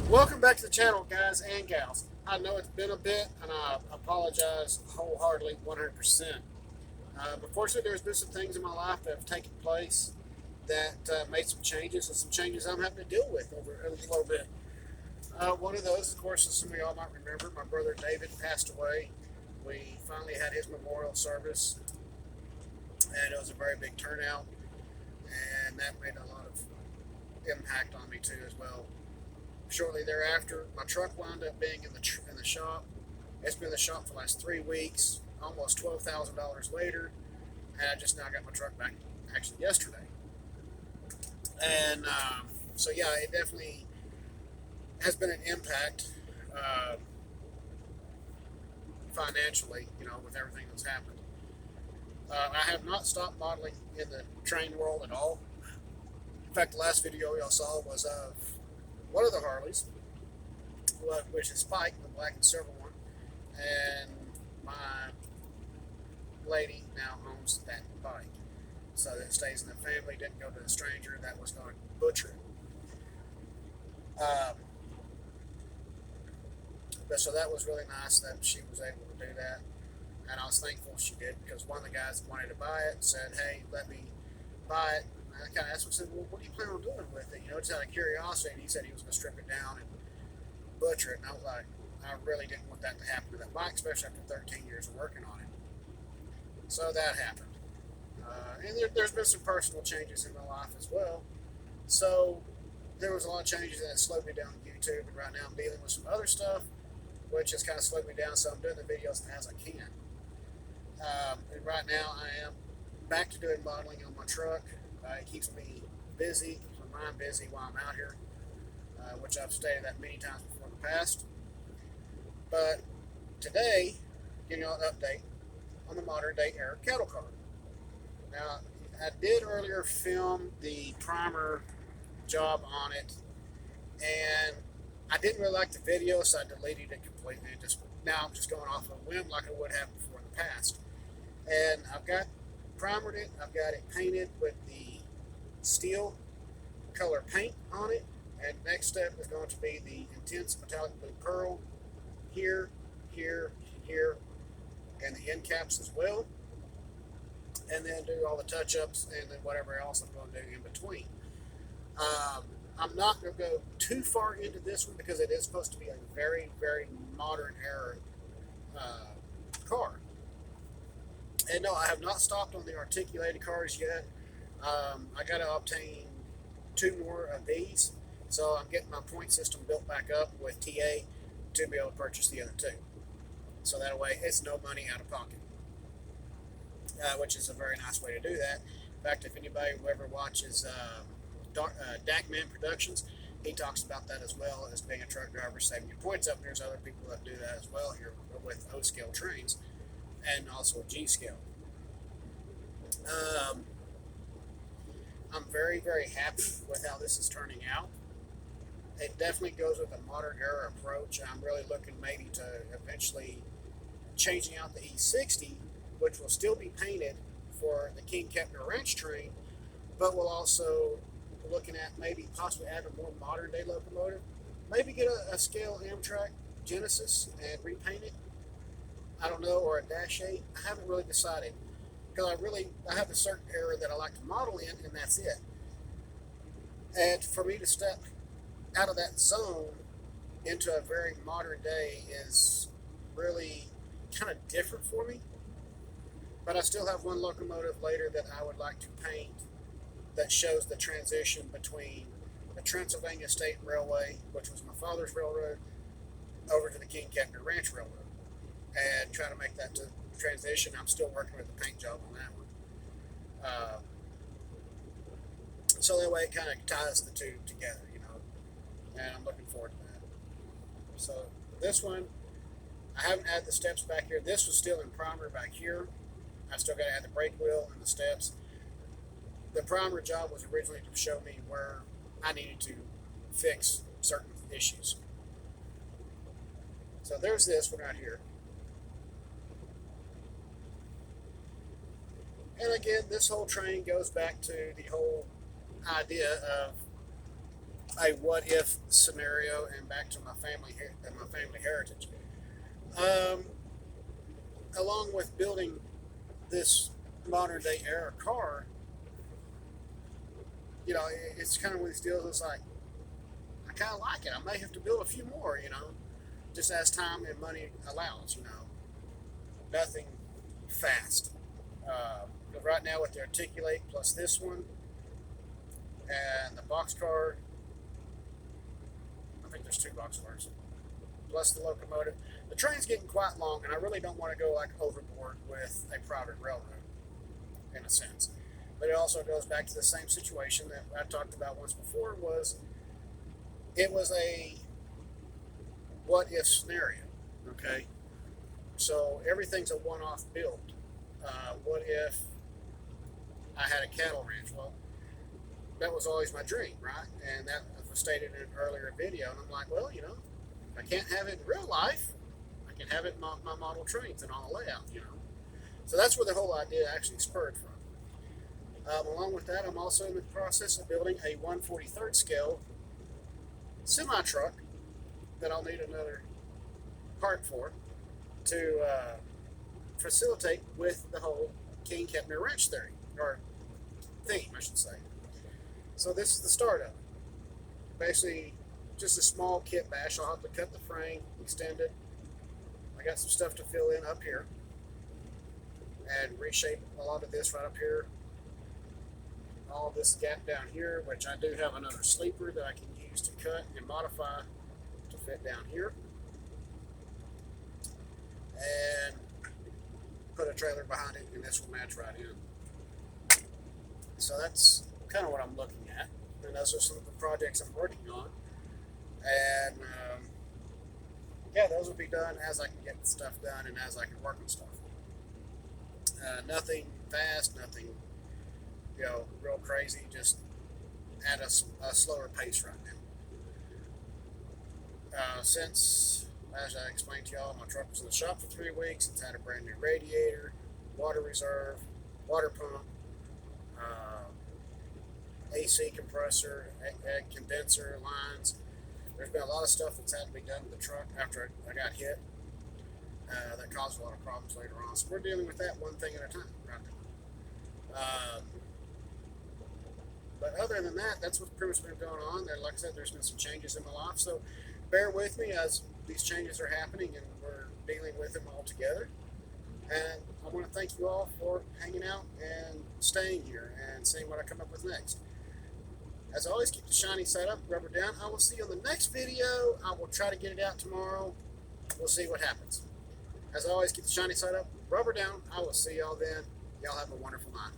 Welcome back to the channel, guys and gals. I know it's been a bit, and I apologize wholeheartedly, 100%. But fortunately, there's been some things in my life that have taken place that made some changes, and some changes I'm having to deal with over a little bit. One of those, of course, as some of y'all might remember, my brother David passed away. We finally had his memorial service, and it was a very big turnout, and that made a lot of impact on me too as well. Shortly thereafter, my truck wound up being in the shop. It's been in the shop for the last 3 weeks, almost $12,000 later, and I just now got my truck back actually yesterday. And so, yeah, it definitely has been an impact uh, financially, with everything that's happened. I have not stopped modeling in the train world at all. In fact, the last video y'all saw was of one of the Harleys, which is Spike, the black and silver one, and my lady now owns that bike. So that stays in the family, didn't go to a stranger that was going to butcher it. But so that was really nice that she was able to do that. And I was thankful she did, because one of the guys that wanted to buy it said, "Hey, let me buy it." And I kind of asked him, said, "Well, what do you plan on doing with it?" Just out of curiosity. And he said he was going to strip it down and butcher it. And I was like, I really didn't want that to happen to that bike, especially after 13 years of working on it. So that happened. And there's been some personal changes in my life as well. So there was a lot of changes that slowed me down on YouTube, and right now I'm dealing with some other stuff, which has kind of slowed me down. So I'm doing the videos as I can. And right now I am back to doing modeling on my truck. It keeps me busy, keeps my mind busy while I'm out here, which I've stated that many times before in the past. But today, giving you an update on the modern day era cattle car. Now, I did earlier film the primer job on it, and I didn't really like the video, so I deleted it completely. Now I'm just going off a whim like I would have before in the past. And I've got primered it. I've got it painted with the steel color paint on it. And next step is going to be the intense metallic blue pearl here, here, here, and the end caps as well. And then do all the touch ups and then whatever else I'm going to do in between. I'm not going to go too far into this one because it is supposed to be a very, very modern era car. And no, I have not stopped on the articulated cars yet. I got to obtain two more of these. So I'm getting my point system built back up with TA to be able to purchase the other two. So that way it's no money out of pocket, which is a very nice way to do that. In fact, if anybody who ever watches Dakman Productions, he talks about that as well as being a truck driver, saving your points up. And there's other people that do that as well here with O scale trains and also G scale. Um, I'm very, very happy with how this is turning out. It definitely goes with a modern era approach. I'm really looking maybe to eventually changing out the E60, which will still be painted for the King Kepner Ranch train, but we'll also looking at maybe possibly add a more modern day locomotive. Maybe get a scale Amtrak Genesis and repaint it. I don't know, or a Dash 8. I haven't really decided because I have a certain era that I like to model in, and that's it. And for me to step out of that zone into a very modern day is really kind of different for me. But I still have one locomotive later that I would like to paint that shows the transition between the Transylvania State Railway, which was my father's railroad, over to the King Kepner Ranch Railroad, and try to make that transition. I'm still working with the paint job on that one. So that way it kind of ties the two together, and I'm looking forward to that. So this one, I haven't added the steps back here. This was still in primer back here. I still got to add the brake wheel and the steps. The primer job was originally to show me where I needed to fix certain issues. So there's this one right here. And again, this whole train goes back to the whole idea of a what if scenario and back to my family heritage. Um, Along with building this modern day era car, it's kind of one of these deals. It's like I kind of like it. I may have to build a few more, just as time and money allows. Nothing fast. But right now with the Articulate plus this one and the boxcar, I think there's two boxcars plus the locomotive. The train's getting quite long, and I really don't want to go like overboard with a private railroad, in a sense. But it also goes back to the same situation that I talked about once before. It was a what if scenario? Okay, so everything's a one-off build. What if I had a cattle ranch? Well, that was always my dream, right? And that was stated in an earlier video. And I'm like, well, if I can't have it in real life, I can have it in my model trains and on a layout. So that's where the whole idea actually spurred from. Along with that, I'm also in the process of building a 1/43rd scale semi truck that I'll need another part for to facilitate with the whole King Kepner Ranch theory, or theme, I should say. So this is the start of it. Basically, just a small kit bash. I'll have to cut the frame, extend it. I got some stuff to fill in up here and reshape a lot of this right up here. All this gap down here, which I do have another sleeper that I can use to cut and modify to fit down here. And put a trailer behind it, and this will match right in. So that's kind of what I'm looking at. And those are some of the projects I'm working on. And yeah, those will be done as I can get the stuff done and as I can work on stuff. Nothing fast, nothing real crazy, just at a slower pace right now. Since, as I explained to y'all, my truck was in the shop for 3 weeks. It's had a brand new radiator, water reserve, water pump, AC compressor, condenser lines. There's been a lot of stuff that's had to be done with the truck after I got hit that caused a lot of problems later on. So we're dealing with that one thing at a time right now. But other than that, that's what's pretty much been going on. And like I said, there's been some changes in my life. So bear with me as these changes are happening and we're dealing with them all together. And I want to thank you all for hanging out and staying here and seeing what I come up with next. As always, keep the shiny side up, rubber down. I will see you on the next video. I will try to get it out tomorrow. We'll see what happens. As always, keep the shiny side up, rubber down. I will see y'all then. Y'all have a wonderful night.